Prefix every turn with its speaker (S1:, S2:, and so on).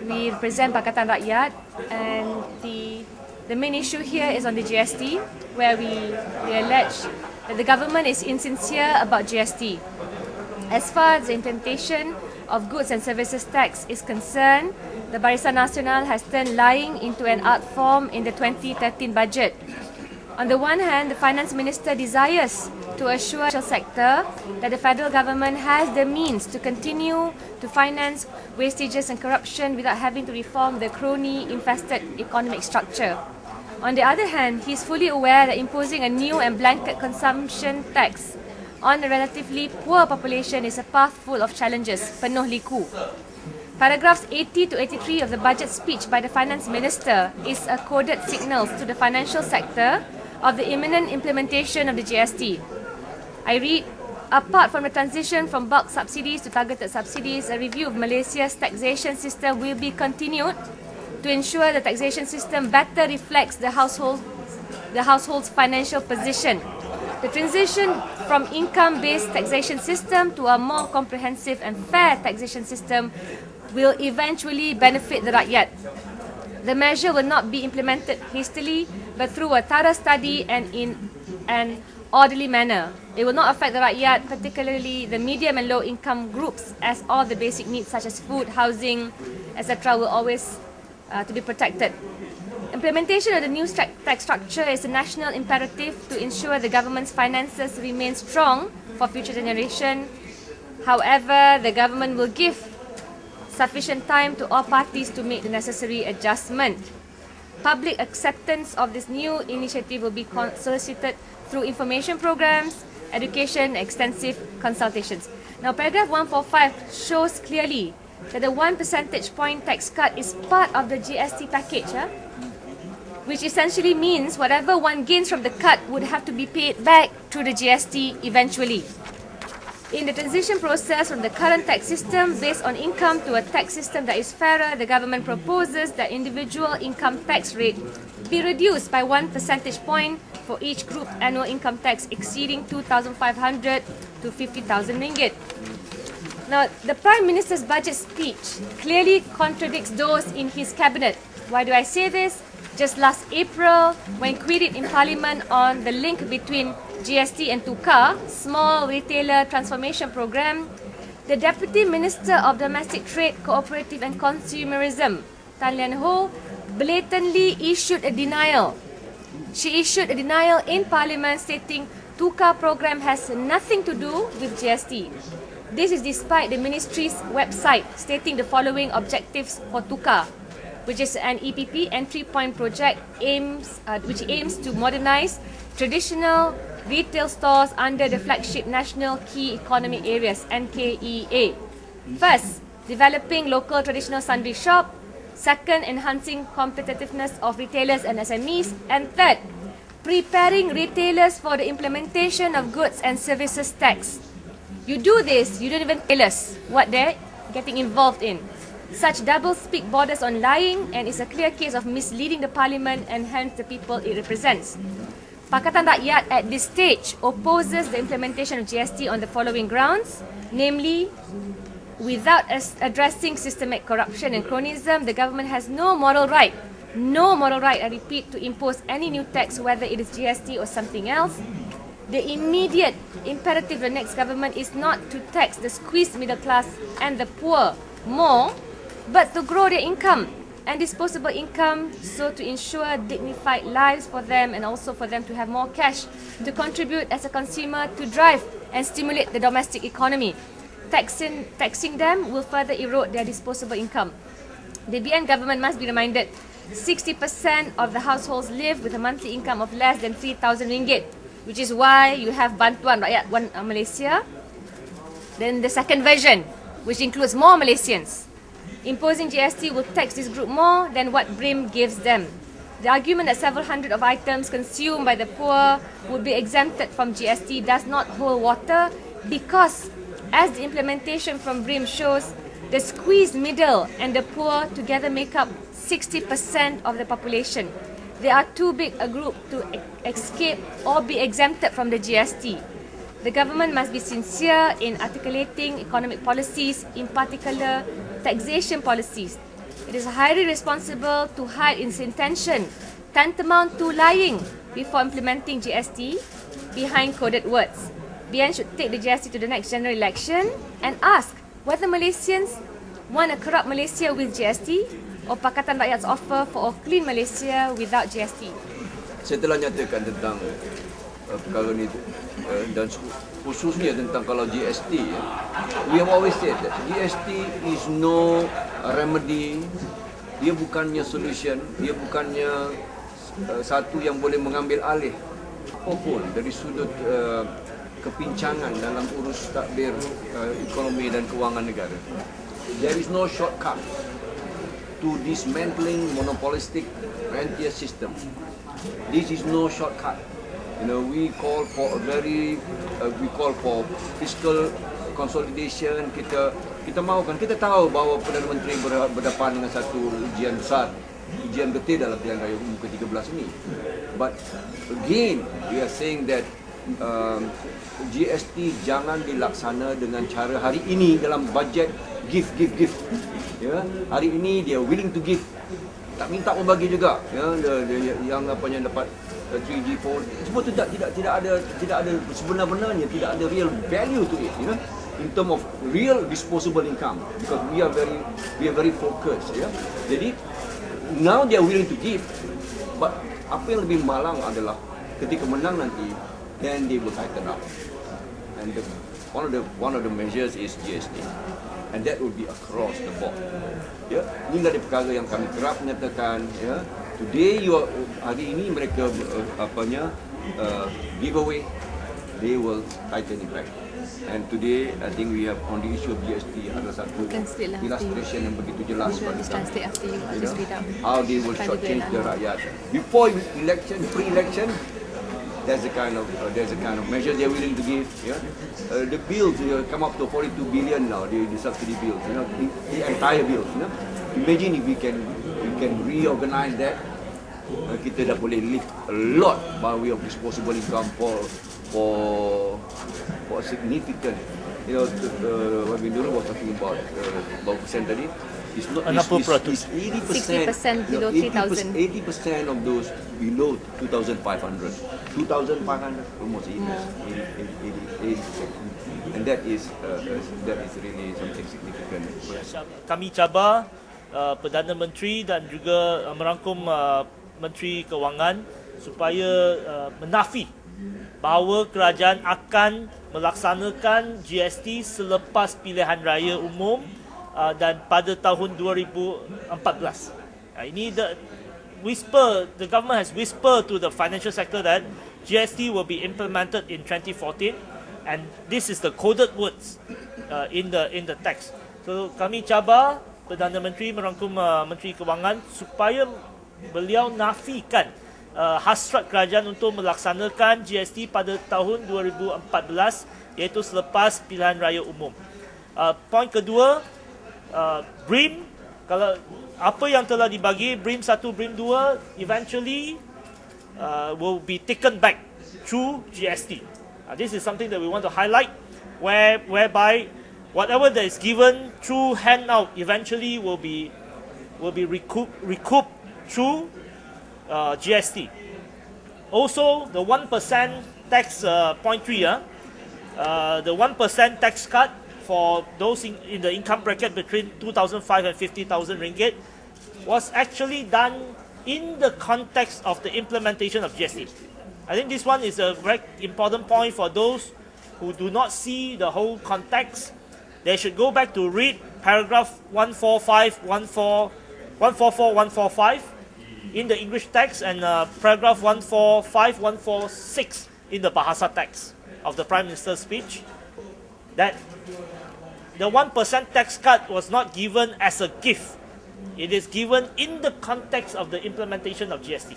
S1: We represent Pakatan Rakyat, and the main issue here is on the GST, where we allege that the government is insincere about GST. As far as the implementation of goods and services tax is concerned, the Barisan Nasional has turned lying into an art form in the 2013 budget. On the one hand, the Finance Minister desires to assure the sector that the federal government has the means to continue to finance wastages and corruption without having to reform the crony-infested economic structure. On the other hand, he is fully aware that imposing a new and blanket consumption tax on a relatively poor population is a path full of challenges, penuh liku. Paragraphs 80 to 83 of the budget speech by the Finance Minister is a coded signal to the financial sector of the imminent implementation of the GST. I read, apart from the transition from bulk subsidies to targeted subsidies, a review of Malaysia's taxation system will be continued to ensure the taxation system better reflects the household's financial position. The transition from income-based taxation system to a more comprehensive and fair taxation system will eventually benefit the rakyat. The measure will not be implemented hastily, but through a thorough study and in an orderly manner. It will not affect the rakyat, particularly the medium and low income groups, as all the basic needs such as food, housing, etc. will always to be protected. Implementation of the new tax structure is a national imperative to ensure the government's finances remain strong for future generation. However, the government will give sufficient time to all parties to make the necessary adjustment. Public acceptance of this new initiative will be solicited through information programs, education, extensive consultations. Now, paragraph 145 shows clearly that the 1 percentage point tax cut is part of the GST package, which essentially means whatever one gains from the cut would have to be paid back through the GST eventually. In the transition process from the current tax system based on income to a tax system that is fairer, the government proposes that individual income tax rate be reduced by 1 percentage point for each group annual income tax exceeding 2,500 to 50,000 ringgit. Now, the Prime Minister's budget speech clearly contradicts those in his cabinet. Why do I say this? Just last April, when queried in Parliament on the link between GST and TUKA, Small Retailer Transformation Program, the Deputy Minister of Domestic Trade, Cooperative and Consumerism, Tan Lian Ho, blatantly issued a denial. She issued a denial in Parliament stating TUKA program has nothing to do with GST. This is despite the ministry's website stating the following objectives for TUKA, which is an EPP entry point project which aims to modernize traditional retail stores under the flagship National Key Economic Areas (NKEA). First, developing local traditional sundry shop. Second, enhancing competitiveness of retailers and SMEs. And third, preparing retailers for the implementation of goods and services tax. You do this, you don't even tell us what they're getting involved in. Such double-speak borders on lying and is a clear case of misleading the Parliament and hence the people it represents. Pakatan Rakyat at this stage opposes the implementation of GST on the following grounds, namely, without addressing systemic corruption and cronyism, the government has no moral right, I repeat, to impose any new tax, whether it is GST or something else. The immediate imperative of the next government is not to tax the squeezed middle class and the poor more, but to grow their income and disposable income, so to ensure dignified lives for them and also for them to have more cash to contribute as a consumer to drive and stimulate the domestic economy. Taxing them will further erode their disposable income. The BN government must be reminded 60% of the households live with a monthly income of less than 3,000 ringgit, which is why you have Bantuan Rakyat Malaysia. Then the second version, which includes more Malaysians. Imposing GST will tax this group more than what BRIM gives them. The argument that several hundred of items consumed by the poor would be exempted from GST does not hold water because, as the implementation from BRIM shows, the squeezed middle and the poor together make up 60% of the population. They are too big a group to escape or be exempted from the GST. The government must be sincere in articulating economic policies, in particular taxation policies. It is highly responsible to hide its intention, tantamount to lying, before implementing GST behind coded words. BN should take the GST to the next general election and ask whether Malaysians want a corrupt Malaysia with GST or Pakatan Rakyat's offer for a clean Malaysia without GST.
S2: Saya telah nyatakan tentang perkara ni dan khususnya tentang kalau GST. We have always said that GST is no remedy. Dia bukannya solution, dia bukannya satu yang boleh mengambil alih apapun dari sudut kepincangan dalam urus tadbir ekonomi dan kewangan negara. There is no shortcut to dismantling monopolistic rentier system. This is no shortcut. We call for fiscal consolidation. Kita mahukan, kita tahu bahawa Perdana Menteri berdepan dengan satu ujian besar, ujian betul dalam pilihan raya umum ke-13 ini. But again, we are saying that GST jangan dilaksana dengan cara hari ini dalam bajet give. Ya, hari ini dia willing to give, tak minta membagi juga. Ya, yang dapat 3G, 4G, semua tidak ada sebenar-benarnya, tidak ada real value to it, in term of real disposable income, because we are very focused. Ya, jadi now they are willing to give, but apa yang lebih malang adalah ketika menang nanti, then they will tighten up, and one of the measures is GST, and that will be across the board. Ya, ini dari perkara yang kami kerap menyatakan. Ya, today hari ini mereka giveaway, they will tighten it back. And today, I think we have on the issue of GST ada satu illustration yang begitu jelas pada how they will shortchange the rakyat. Before election, pre-election, there's a kind of measure they're willing to give. Yeah, the bills come up to 42 billion now. The subsidy bills, the entire bills. Imagine if we can reorganize that. Kita dah boleh lift a lot by way of disposable income for significant. What we was talking about percent tadi. It's not. It's 80%
S1: below 3,000.
S2: 80% of those below 2,500. 2,500 almost 80%. And that is really something significant.
S3: Kami cabar Perdana Menteri dan juga merangkum Menteri Kewangan supaya menafi bahawa kerajaan akan melaksanakan GST selepas pilihan raya umum dan pada tahun 2014. Ini the government has whispered to the financial sector that GST will be implemented in 2014, and this is the coded words in the text. So kami cabar Perdana Menteri merangkum Menteri Kewangan supaya beliau nafikan hasrat kerajaan untuk melaksanakan GST pada tahun 2014, iaitu selepas pilihan raya umum. Poin kedua, BRIM, kalau apa yang telah dibagi BRIM 1, BRIM 2 eventually will be taken back through GST. This is something that we want to highlight, whereby whatever that is given through handout eventually will be recouped through GST. Also, the 1% tax, point 3, the 1% tax cut for those in the income bracket between 2,500 and 50,000 ringgit was actually done in the context of the implementation of GST. I think this one is a very important point for those who do not see the whole context. They should go back to read paragraph 144, 145 in the English text and paragraph 145, 146 in the Bahasa text of the Prime Minister's speech, that the 1% tax cut was not given as a gift. It is given in the context of the implementation of GST.